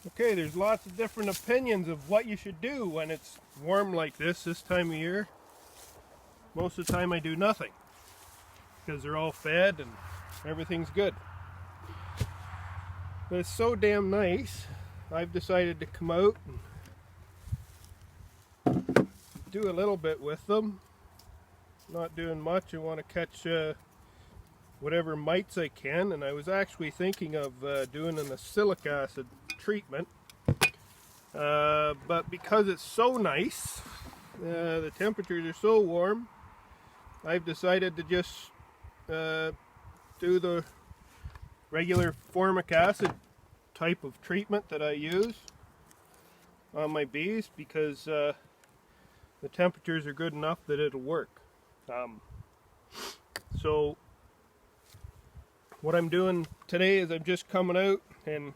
Okay, there's lots of different opinions of what you should do when it's warm like this time of year. Most of the time I do nothing because they're all fed and everything's good. But it's so damn nice, I've decided to come out and do a little bit with them. Not doing much. I want to catch whatever mites I can, and I was actually thinking of doing an acrylic acid treatment, but because it's so nice, the temperatures are so warm, I've decided to just do the regular formic acid type of treatment that I use on my bees, because the temperatures are good enough that it'll work. So what I'm doing today is I'm just coming out, and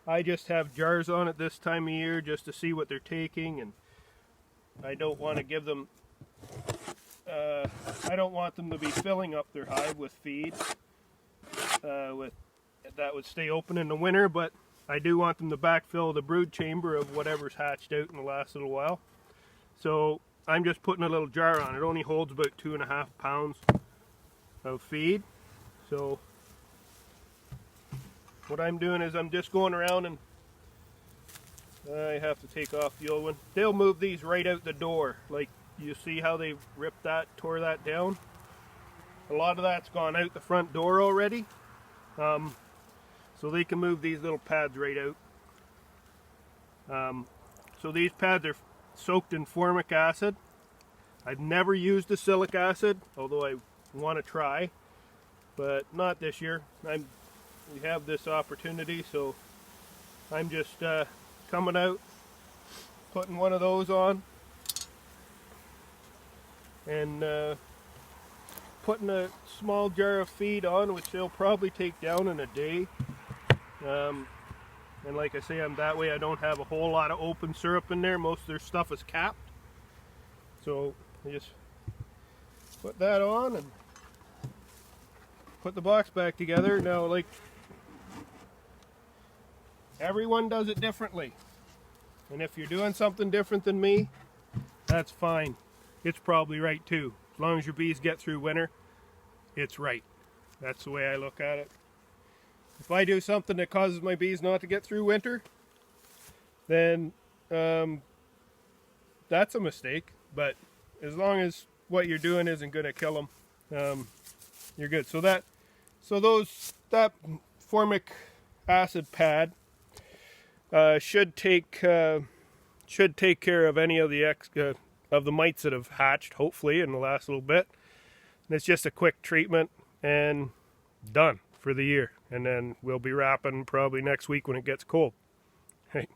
I just have jars on at this time of year just to see what they're taking, and I don't want to give them I don't want them to be filling up their hive with feed that would stay open in the winter, but I do want them to backfill the brood chamber of whatever's hatched out in the last little while. So I'm just putting a little jar on. It only holds about 2.5 pounds of feed. So what I'm doing is I'm just going around, and I have to take off the old one. They'll move these right out the door. Like, you see how they ripped that, tore that down? A lot of that's gone out the front door already. So they can move these little pads right out. So these pads are soaked in formic acid. I've never used acrylic acid, although I want to try, but not this year. We have this opportunity, so I'm just coming out, putting one of those on, and putting a small jar of feed on, which they'll probably take down in a day. And like I say, that way I don't have a whole lot of open syrup in there. Most of their stuff is capped. So I just put that on and put the box back together. Now, like, everyone does it differently. And if you're doing something different than me, that's fine. It's probably right too. As long as your bees get through winter, it's right. That's the way I look at it. If I do something that causes my bees not to get through winter, then that's a mistake. But as long as what you're doing isn't going to kill them, you're good. So that formic acid pad should take care of any of the mites that have hatched, hopefully, in the last little bit. And it's just a quick treatment and done for the year. And then we'll be wrapping probably next week when it gets cold. Hey.